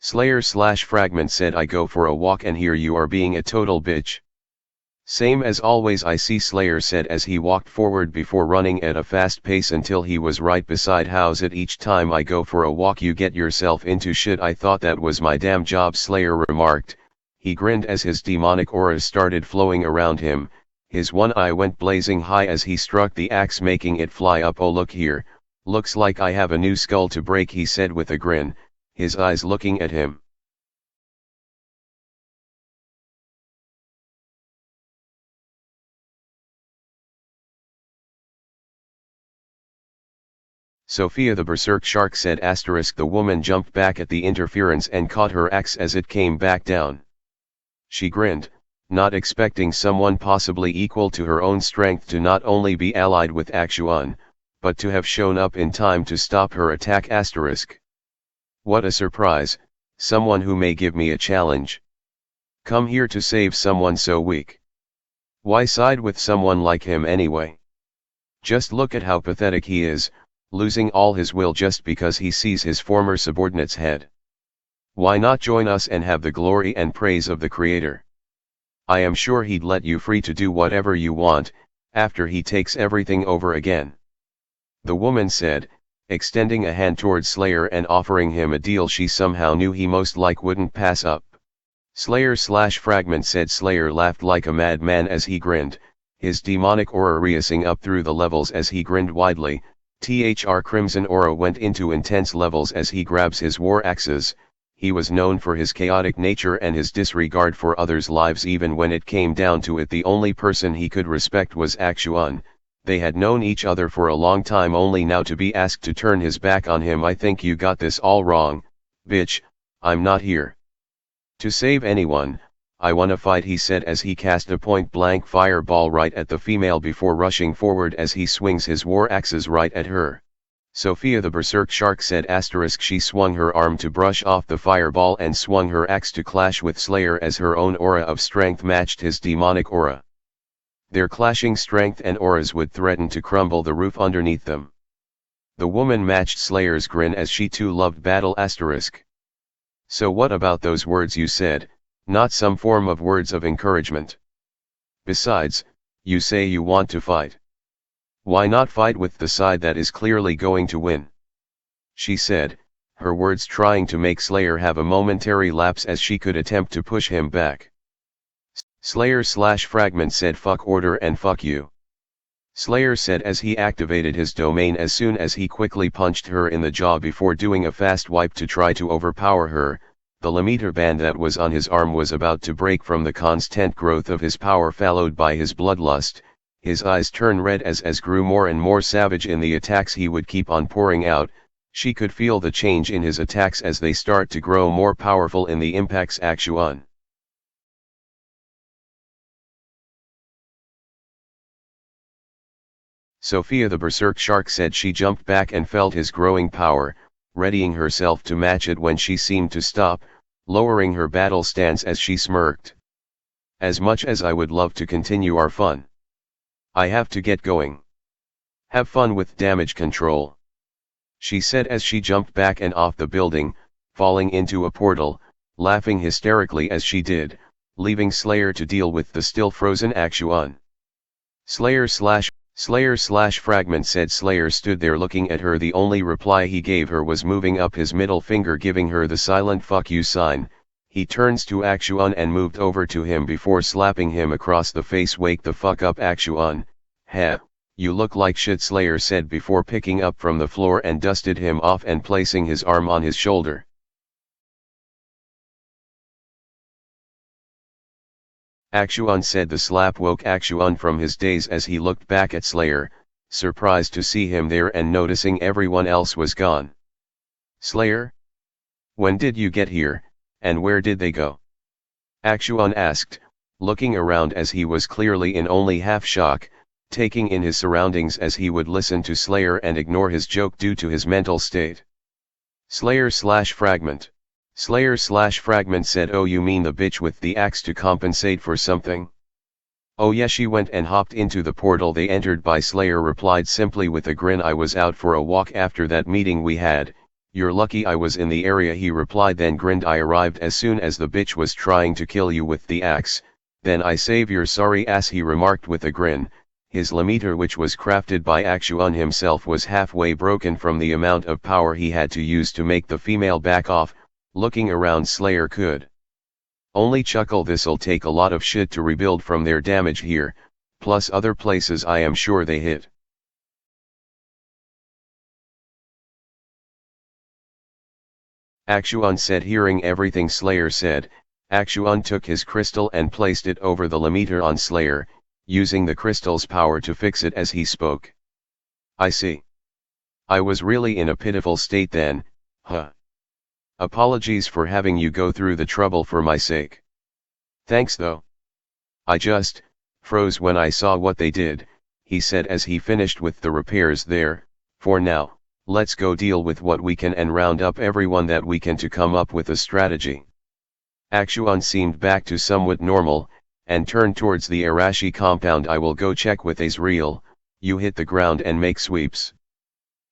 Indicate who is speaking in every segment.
Speaker 1: Slayer/Fragment said, I go for a walk and here you are being a total bitch. Same as always, I see, Slayer said as he walked forward before running at a fast pace until he was right beside How's it each time I go for a walk you get yourself into shit, I thought that was my damn job, Slayer remarked. He grinned as his demonic aura started flowing around him. His one eye went blazing high as he struck the axe, making it fly up. Oh look here, looks like I have a new skull to break, he said with a grin, his eyes looking at him. Sophia the Berserk Shark said asterisk. The woman jumped back at the interference and caught her axe as it came back down. She grinned, not expecting someone possibly equal to her own strength to not only be allied with Axuan, but to have shown up in time to stop her attack asterisk. What a surprise, someone who may give me a challenge. Come here to save someone so weak. Why side with someone like him anyway? Just look at how pathetic he is, losing all his will just because he sees his former subordinate's head. Why not join us and have the glory and praise of the Creator? I am sure he'd let you free to do whatever you want, after he takes everything over again. The woman said, extending a hand towards Slayer and offering him a deal she somehow knew he most like wouldn't pass up. Slayer/Fragment said. Slayer laughed like a madman as he grinned, his demonic aura racing up through the levels as he grinned widely. Thr Crimson aura went into intense levels as he grabs his war axes. He was known for his chaotic nature and his disregard for others' lives. Even when it came down to it, the only person he could respect was Axuan. They had known each other for a long time, only now to be asked to turn his back on him. I think you got this all wrong, bitch. I'm not here to save anyone, I wanna fight, he said as he cast a point-blank fireball right at the female before rushing forward as he swings his war axes right at her. Sophia the Berserk Shark said asterisk. She swung her arm to brush off the fireball and swung her axe to clash with Slayer as her own aura of strength matched his demonic aura. Their clashing strength and auras would threaten to crumble the roof underneath them. The woman matched Slayer's grin as she too loved battle asterisk. So what about those words you said? Not some form of words of encouragement. Besides, you say you want to fight. Why not fight with the side that is clearly going to win? She said, her words trying to make Slayer have a momentary lapse as she could attempt to push him back. Slayer/Fragment said fuck order and fuck you. Slayer said as he activated his domain as soon as he quickly punched her in the jaw before doing a fast wipe to try to overpower her. The Limiter band that was on his arm was about to break from the constant growth of his power followed by his bloodlust. His eyes turned red as grew more and more savage in the attacks he would keep on pouring out. She could feel the change in his attacks as they start to grow more powerful in the impacts Axuan. Sophia the Berserk Shark said she jumped back and felt his growing power, readying herself to match it when she seemed to stop, lowering her battle stance as she smirked. As much as I would love to continue our fun, I have to get going. Have fun with damage control, she said as she jumped back and off the building, falling into a portal, laughing hysterically as she did, leaving Slayer to deal with the still frozen Axuan. Slayer/Fragment said. Slayer stood there looking at her. The only reply he gave her was moving up his middle finger, giving her the silent fuck you sign. He turns to Axuan and moved over to him before slapping him across the face. Wake the fuck up, Axuan. Heh, you look like shit, Slayer said before picking up from the floor and dusted him off and placing his arm on his shoulder. Axuan said. The slap woke Axuan from his daze as he looked back at Slayer, surprised to see him there and noticing everyone else was gone. Slayer? When did you get here, and where did they go? Axuan asked, looking around as he was clearly in only half shock, taking in his surroundings as he would listen to Slayer and ignore his joke due to his mental state. Slayer/Fragment. Slayer/Fragment said. Oh, you mean the bitch with the axe to compensate for something? Oh yeah, she went and hopped into the portal they entered by. Slayer replied simply with a grin. I was out for a walk after that meeting we had. You're lucky I was in the area, he replied, then grinned. I arrived as soon as the bitch was trying to kill you with the axe, then I save your sorry ass, he remarked with a grin. His Lameter, which was crafted by Aksuan himself, was halfway broken from the amount of power he had to use to make the female back off. Looking around, Slayer could only chuckle. This'll take a lot of shit to rebuild from their damage here, plus other places I am sure they hit. Aksuan said. Hearing everything Slayer said, Aksuan took his crystal and placed it over the Lameter on Slayer, using the crystal's power to fix it as he spoke. I see. I was really in a pitiful state then, huh? Apologies for having you go through the trouble for my sake. Thanks though. I just froze when I saw what they did, he said as he finished with the repairs there. For now, let's go deal with what we can and round up everyone that we can to come up with a strategy. Aksuan seemed back to somewhat normal, and turned towards the Arashi compound. I will go check with Azrael, you hit the ground and make sweeps.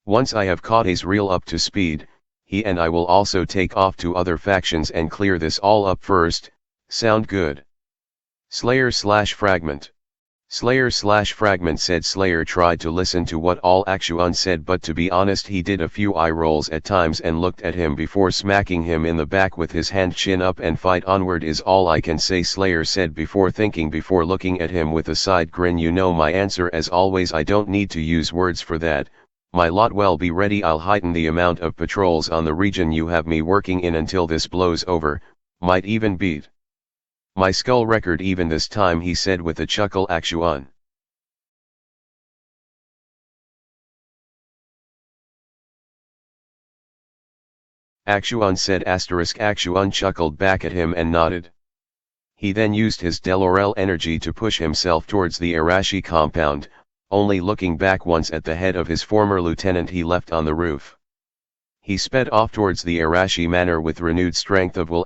Speaker 1: Once I have caught Azrael up to speed, he and I will also take off to other factions and clear this all up first. Sound good? Slayer/Fragment. Slayer/Fragment said. Slayer tried to listen to what all Aksuan said, but to be honest he did a few eye rolls at times and looked at him before smacking him in the back with his hand. Chin up and fight onward is all I can say, Slayer said before thinking, before looking at him with a side grin. You know my answer as always, I don't need to use words for that, my lot. Well, be ready, I'll heighten the amount of patrols on the region you have me working in until this blows over, might even beat my skull record even this time, he said with a chuckle. Aksuan. Aksuan said. Aksuan chuckled back at him and nodded. He then used his Delorel energy to push himself towards the Arashi compound, only looking back once at the head of his former lieutenant he left on the roof. He sped off towards the Arashi manor with renewed strength of will.